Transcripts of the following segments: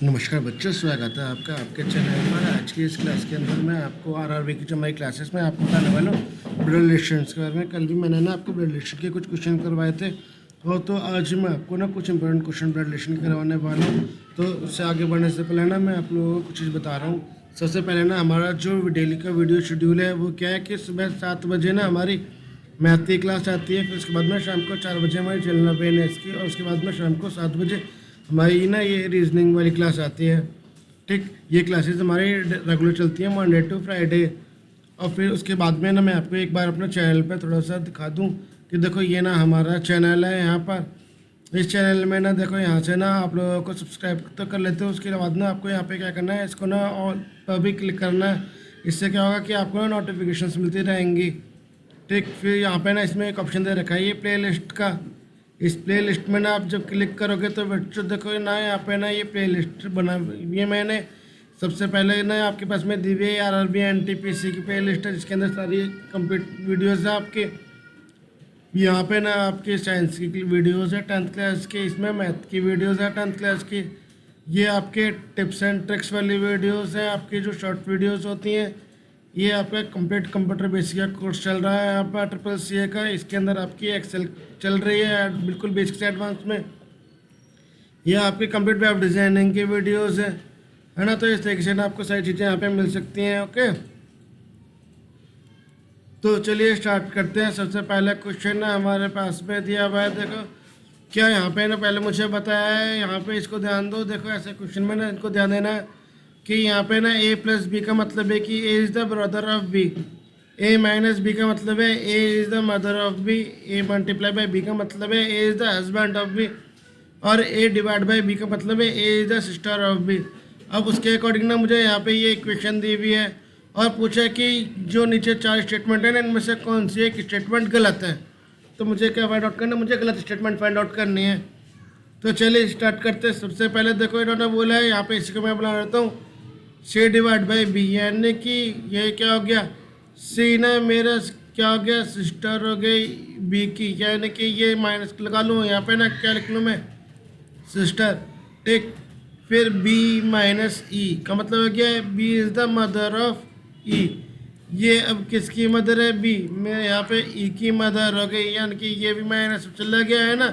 नमस्कार बच्चों, स्वागत है आपका आपके चैनल पर। आज की इस क्लास के अंदर मैं आपको आरआरबी की जो हमारी क्लासेस में आपको बताने वाला हूँ ब्लड रिलेशंस के बारे में। कल भी मैंने ना आपको ब्लड रिलेशन के कुछ क्वेश्चन करवाए थे और तो आज मैं आपको ना कुछ इंपॉर्टेंट क्वेश्चन ब्लड रिलेशन के करवाने वाला हूँ। तो उससे आगे बढ़ने से पहले ना मैं आप लोगों को कुछ चीज़ बता रहा हूँ। सबसे पहले ना हमारा जो डेली का वीडियो शेड्यूल है वो क्या है कि सुबह 7 बजे ना हमारी मैथ की क्लास आती है। फिर उसके बाद में शाम को 4 बजे हमारी जनरल अवेयरनेस की, और उसके बाद में शाम को 7 बजे हमारी ना ये रीजनिंग वाली क्लास आती है। ठीक, ये क्लासेस हमारी रेगुलर चलती हैं मंडे टू फ्राइडे। और फिर उसके बाद में ना मैं आपको एक बार अपने चैनल पे थोड़ा सा दिखा दूं कि देखो ये ना हमारा चैनल है। यहाँ पर इस चैनल में ना देखो, यहाँ से ना आप लोगों को सब्सक्राइब तो कर लेते हो। उसके बाद ना आपको यहाँ पे क्या करना है, इसको ना ऑल पर भी क्लिक करना है। इससे क्या होगा कि आपको ना नोटिफिकेशंस मिलती रहेंगी। ठीक, फिर यहाँ पे ना इसमें एक ऑप्शन दे रखा है ये प्ले लिस्ट का। इस प्ले लिस्ट में ना आप जब क्लिक करोगे तो बच्चों देखो ना यहाँ पे ना ये प्ले लिस्ट बना, ये मैंने सबसे पहले ना आपके पास में दी हुई है आरआरबी एनटीपीसी की प्ले लिस्ट है, जिसके अंदर सारी कंप्लीट वीडियोज़ है आपके। यहाँ पे ना आपके साइंस की वीडियोज़ है 10th क्लास की, इसमें मैथ की वीडियोज़ है 10th क्लास की। ये आपके टिप्स एंड ट्रिक्स वाली वीडियोज़ हैं, आपकी जो शॉर्ट वीडियोज़ होती हैं। ये आपका कंप्लीट कंप्यूटर बेसिक का कोर्स चल रहा है आपका CCC का। इसके अंदर आपकी एक्सेल चल रही है बिल्कुल बेसिक से एडवांस में। ये आपकी कंप्लीट वेब डिज़ाइनिंग की वीडियोस है ना। तो इस तरीके से ना आपको सारी चीज़ें यहाँ पे मिल सकती हैं। ओके, तो चलिए स्टार्ट करते हैं। सबसे पहला क्वेश्चन ना हमारे पास में दिया हुआ है। देखो क्या यहाँ पे ना पहले मुझे बताया है, यहाँ पे इसको ध्यान दो। देखो ऐसे क्वेश्चन में ना इनको ध्यान देना है कि यहाँ पे ना a प्लस बी का मतलब है कि a is the brother of b, a minus B का मतलब है a is the mother of b, a multiply by b का मतलब है a is the husband of b, और a डिवाइड बाय b का मतलब है a is the sister of b। अब उसके अकॉर्डिंग ना मुझे यहाँ पे ये इक्वेशन दी हुई है और पूछा है कि जो नीचे 4 स्टेटमेंट है ना, इनमें से कौन सी एक स्टेटमेंट गलत है। तो मुझे क्या फाइंड आउट करना है, मुझे गलत स्टेटमेंट फाइंड आउट करनी है। तो चलिए स्टार्ट करते हैं। सबसे पहले देखो इन्होंने बोला है, यहाँ पे इसी को मैं बना लेता हूँ सी डिवाइड बाई बी, यानी कि ये क्या हो गया, सी ना मेरा क्या हो गया, सिस्टर हो गई बी की, यानी कि ये माइनस लगा लूँ यहाँ पे ना, क्या लिख लूँ मैं, सिस्टर। ठीक, फिर बी माइनस ई का मतलब हो गया B is the mother of E. ये अब किसकी मदर है, बी, मेरे यहाँ पे ई की मदर हो गई, यानी कि ये भी माइनस चला गया है ना।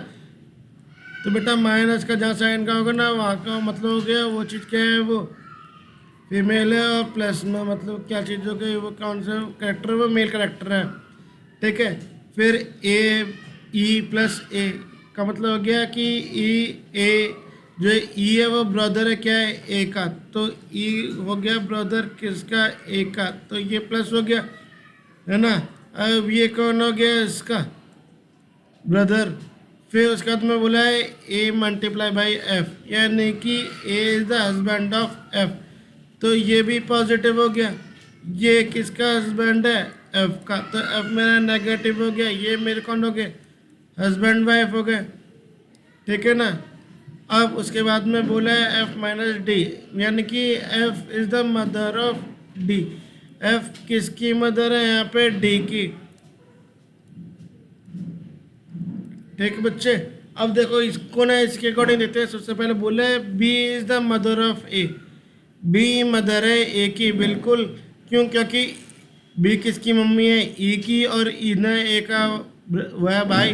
तो बेटा माइनस का जहाँ साइन का होगा ना, वहाँ का मतलब हो गया वो चीज़ क्या है, वो फीमेल है। और प्लस में मतलब क्या चीज़ हो गई, वो कौन सा करेक्टर है, वो मेल करेक्टर है। ठीक है, फिर ए ई प्लस ए का मतलब हो गया कि ई ए, जो ई है वो ब्रदर है क्या है, ए का, तो ई हो गया ब्रदर किसका, ए का, तो ये प्लस हो गया है ना। अब ये कौन हो गया, इसका ब्रदर। फिर उसके बाद में बोला है ए मल्टीप्लाई बाई एफ, यानी कि ए is the husband of F, तो ये भी पॉजिटिव हो गया। ये किसका हस्बैंड है, एफ का, तो एफ मेरा नेगेटिव हो गया। ये मेरे कौन हो गए, हस्बैंड वाइफ हो गए। ठीक है ना। अब उसके बाद में बोला है एफ माइनस डी, यानी कि F is the mother of D. F किसकी मदर है, यहाँ पे डी की। ठीक बच्चे, अब देखो इसको ना इसके अकॉर्डिंग देते हैं। सबसे पहले बोले B is the mother of A, B mother है ए की, बिल्कुल। क्यों, क्योंकि बी किसकी मम्मी है, ई की, और ई ने ए का वह भाई,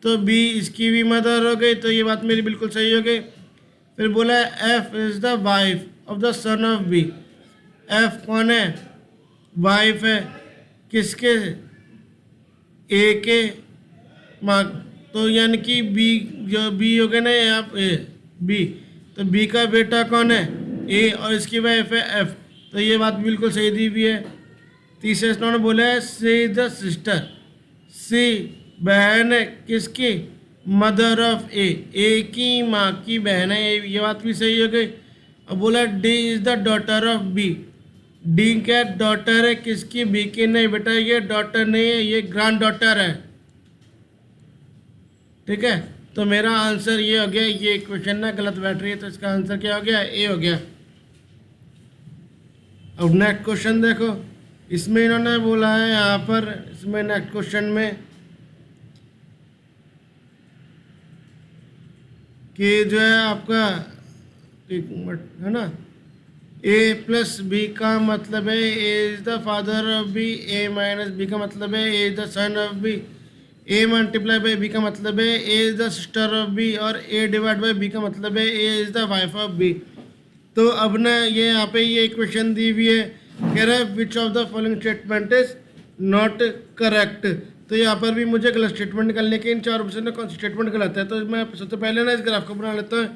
तो बी इसकी भी मदर हो गई। तो ये बात मेरी बिल्कुल सही हो गई। फिर बोला F is the wife of the son of B. F कौन है, वाइफ है किसके, ए के माँ। तो यानी कि बी, जो बी हो गया ना यहाँ पे बी, तो बी का बेटा कौन है, ए, और इसकी वाइफ है एफ। तो ये बात बिल्कुल सही दी हुई है। तीसरे उन्होंने बोला है सी द सिस्टर, सी बहन है किसकी, मदर ऑफ ए, ए की माँ की बहन है, ये बात भी सही हो गई। अब बोला D is the daughter of B, D क्या डॉटर है किसकी, बी की। नहीं बेटा ये डॉटर नहीं है, ये ग्रैंड डॉटर है। ठीक है, तो मेरा आंसर ये हो गया। ये क्वेश्चन ना गलत बैठ रही है, तो इसका आंसर क्या हो गया, ए हो गया। अब नेक्स्ट क्वेश्चन देखो, इसमें इन्होंने बोला है यहाँ पर, इसमें नेक्स्ट क्वेश्चन में कि जो है आपका एक मिनट, है ना। ए प्लस बी का मतलब है A is the father of B, A minus B का मतलब है A is the son of B, A multiply by B का मतलब है A is the sister of B, और ए डिवाइड बाई बी का मतलब है A is the wife of B. तो अब ना ये यहाँ पे ये इक्वेशन दी हुई है, कह रहा है which of the following statement is not correct. तो यहाँ पर भी मुझे गलत स्टेटमेंट निकालने के इन चार ऑप्शन में कौन सा स्टेटमेंट गलत है। तो मैं सबसे पहले ना इस ग्राफ को बना लेता हूँ।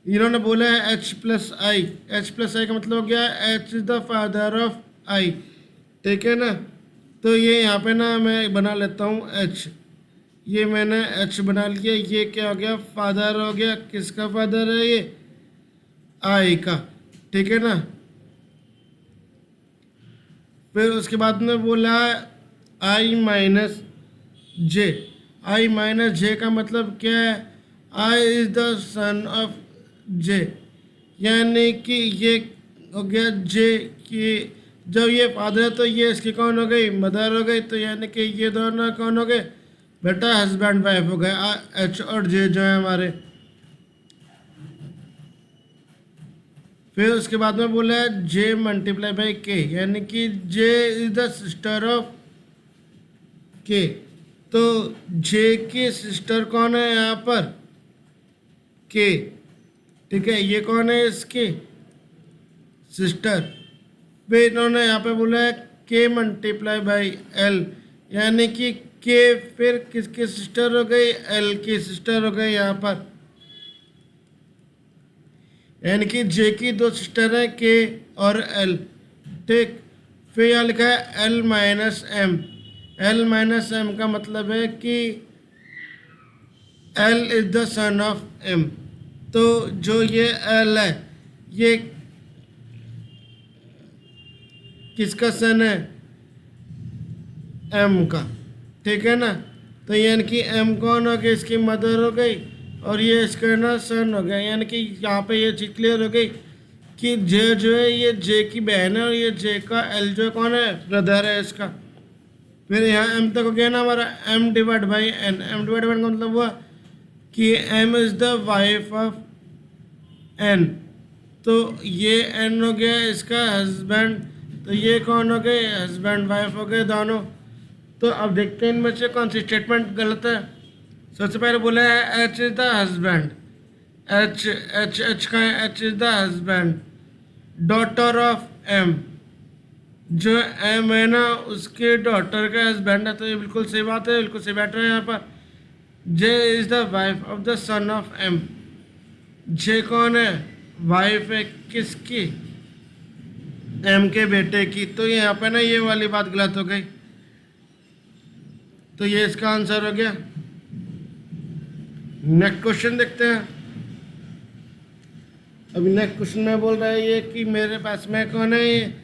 इन्होंने बोला है एच प्लस आई का मतलब हो गया H is the father of I, ठीक है ना। तो ये यहाँ पे ना मैं बना लेता हूँ एच, ये मैंने एच बना लिया। ये क्या हो गया, फादर हो गया, किसका फादर है ये, आई का, ठीक है ना। फिर उसके बाद में बोला आई माइनस जे, आई माइनस जे का मतलब क्या है, I is the son of जे, यानी कि ये हो गया जे की जब ये फादर है तो ये इसकी कौन हो गई, मदर हो गई। तो यानी कि ये दोनों कौन हो गए बेटा, हस्बैंड वाइफ हो गए, एच और जे जो है हमारे। फिर उसके बाद में बोला है जे मल्टीप्लाई बाई के, यानी कि जे इज द सिस्टर ऑफ के। तो जे की सिस्टर कौन है यहाँ पर, के, ठीक है। ये कौन है, इसकी सिस्टर। फिर इन्होंने यहाँ पे बोला है के मल्टीप्लाई बाई एल, यानी कि के फिर किसकी सिस्टर हो गई, एल की सिस्टर हो गई यहाँ पर। यानी कि जे की दो सिस्टर है के और एल, ठीक। फिर यहाँ लिखा है L minus M, L minus M का मतलब है कि L is the son of M. तो जो ये एल है ये किसका सन है, एम का, ठीक है ना। तो यानी कि एम कौन हो गई, इसकी मदर हो गई, और ये इसका ना सन हो गया। यानी कि यहाँ पे ये चीज़ क्लियर हो गई कि जे जो है ये जे की बहन है, और ये जे का एल जो कौन है, ब्रदर है इसका। फिर यहाँ एम तक हो गया ना हमारा, M divide by N, M divide by N का मतलब हुआ कि M is the wife of N. तो ये एन हो गया इसका हस्बैंड, तो ये कौन हो गए, हस्बैंड वाइफ हो गए दोनों। तो अब देखते हैं इनमें से कौन सी स्टेटमेंट गलत है। सबसे पहले बोला है H is the husband, H H H का है, H is the husband, daughter of M, जो एम है ना उसके डॉटर का हस्बैंड है। तो ये बिल्कुल सही बात है, बिल्कुल सही बैठ रहा है यहाँ पर। J is the wife of the son of M, J कौन है, वाइफ है किसकी, एम के बेटे की। तो यहाँ पे ना ये वाली बात गलत हो गई, तो ये इसका आंसर हो गया। नेक्स्ट क्वेश्चन देखते हैं। अभी नेक्स्ट क्वेश्चन में बोल रहा है ये कि मेरे पास में कौन है, ये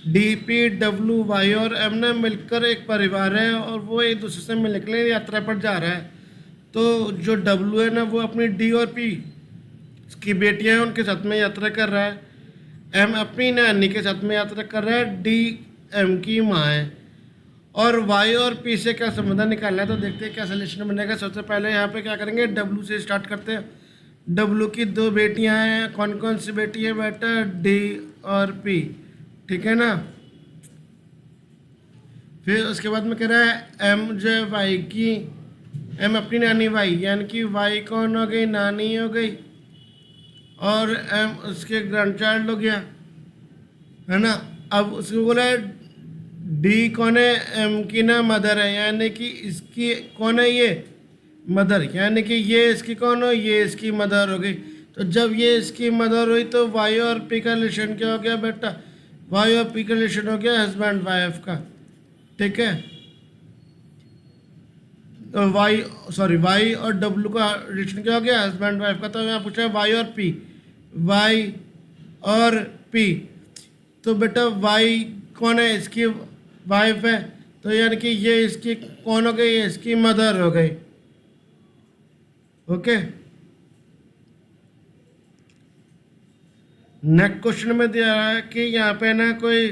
डी पी डब्ल्यू वाई और एम ने मिलकर एक परिवार है, और वो एक दूसरे से मिलने के लिए यात्रा पर जा रहा है। तो जो डब्ल्यू है ना वो अपनी डी और पी की बेटियां हैं उनके साथ में यात्रा कर रहा है, एम अपनी नानी के साथ में यात्रा कर रहा है, डी एम की माँ है। और वाई और पी से क्या संबंध निकालना है, तो देखते हैं क्या सोल्यूशन बनेगा। सबसे पहले यहाँ पे क्या करेंगे, डब्ल्यू से स्टार्ट करते हैं। डब्ल्यू की दो बेटियां हैं, कौन कौन सी बेटी है बेटा, डी और पी, ठीक है ना। फिर उसके बाद में कह रहा है एम जो है वाई की, एम अपनी नानी वाई, यानी कि वाई कौन हो गई, नानी हो गई, और एम उसके ग्रैंड चाइल्ड हो गया, है ना। अब उसको बोला है डी कौन है, एम की ना मदर है, यानी कि इसकी कौन है, ये मदर, यानी कि ये इसकी कौन हो, ये इसकी मदर हो गई। तो जब ये इसकी मदर हुई तो वाई और पी का रिलेशन क्या हो गया बेटा, वाई और पी का रिलेशन हो गया हस्बैंड वाइफ का, ठीक है। तो वाई और डब्ल्यू का रिलेशन क्या हो गया, हस्बैंड वाइफ का। तो यहाँ पूछा है वाई और पी, वाई और पी, तो बेटा वाई कौन है, इसकी वाइफ है, तो यानी कि ये इसकी कौन हो गई, ये इसकी मदर हो गई, ओके। नेक्स्ट क्वेश्चन में दिया है कि यहाँ पे ना कोई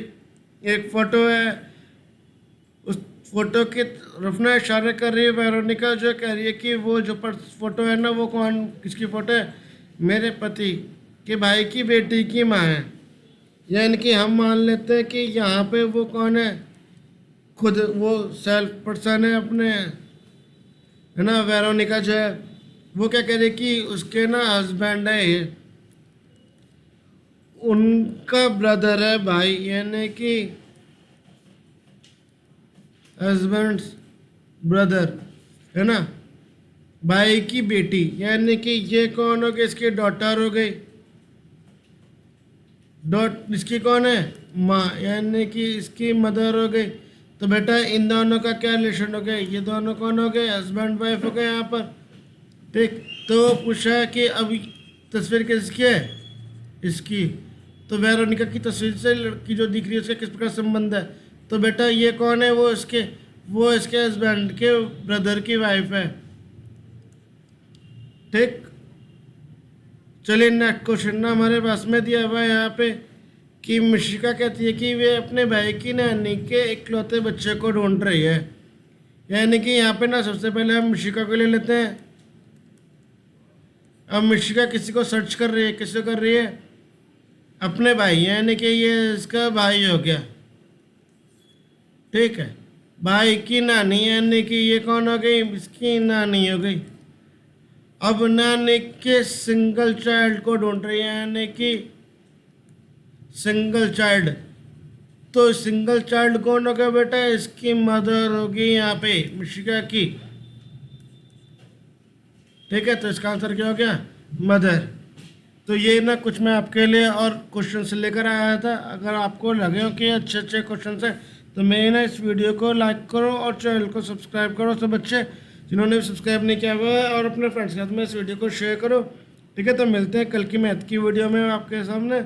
एक फोटो है, उस फोटो की तरफ ना इशारा कर रही है वेरोनिका, जो कह रही है कि वो जो फोटो है ना वो कौन, किसकी फोटो है, मेरे पति कि भाई की बेटी की माँ है, यानी कि हम मान लेते हैं कि यहाँ पे वो कौन है, खुद वो सेल्फ पर्सन है अपने, है ना। वेरोनिका जो है वो क्या कह रही कि उसके ना हस्बैंड है ये, उनका ब्रदर है भाई, यानी कि हस्बैंड ब्रदर, है ना, भाई की बेटी, यानी कि ये कौन हो गई, इसकी डॉटर हो गई, इसकी कौन है, माँ, यानी कि इसकी मदर हो गई। तो बेटा इन दोनों का क्या रिलेशन हो गया, ये दोनों कौन हो गए, हस्बैंड वाइफ हो गए यहाँ पर। ठीक, तो वो पूछा है कि अभी तस्वीर किसकी है, इसकी। तो वेरोनिका की तस्वीर से लड़की जो दिख रही है उसका किस प्रकार संबंध है। तो बेटा ये कौन है, वो इसके हस्बैंड के ब्रदर की वाइफ है। ठीक, चलिए नेक्स्ट क्वेश्चन ना हमारे पास में दिया हुआ है यहाँ पे कि मिशिका कहती है कि वे अपने भाई की नानी के इकलौते बच्चे को ढूंढ रही है। यानी कि यहाँ पे ना सबसे पहले हम मिशिका को ले लेते हैं। अब मिशिका किसी को सर्च कर रही है, किसको कर रही है, अपने भाई, यानी कि ये इसका भाई हो गया। ठीक है, भाई की नानी, यानी कि ये कौन हो गई, इसकी नानी हो गई। अब नानी के सिंगल चाइल्ड को ढूंढ रही है, यानी कि सिंगल चाइल्ड। तो सिंगल चाइल्ड कौन हो गया बेटा, इसकी मदर होगी यहाँ पे मिशिका की। ठीक है, तो इसका आंसर क्या हो गया, मदर। तो ये ना कुछ मैं आपके लिए और क्वेश्चन लेकर आया था। अगर आपको लगे हो कि अच्छे अच्छे क्वेश्चन है तो मेरे ना इस वीडियो को लाइक करो और चैनल को सब्सक्राइब करो, सब बच्चे जिन्होंने भी सब्सक्राइब नहीं किया हुआ है, और अपने फ्रेंड्स के साथ में इस वीडियो को शेयर करो। ठीक है, तो मिलते हैं कल की मैथ की वीडियो में आपके सामने।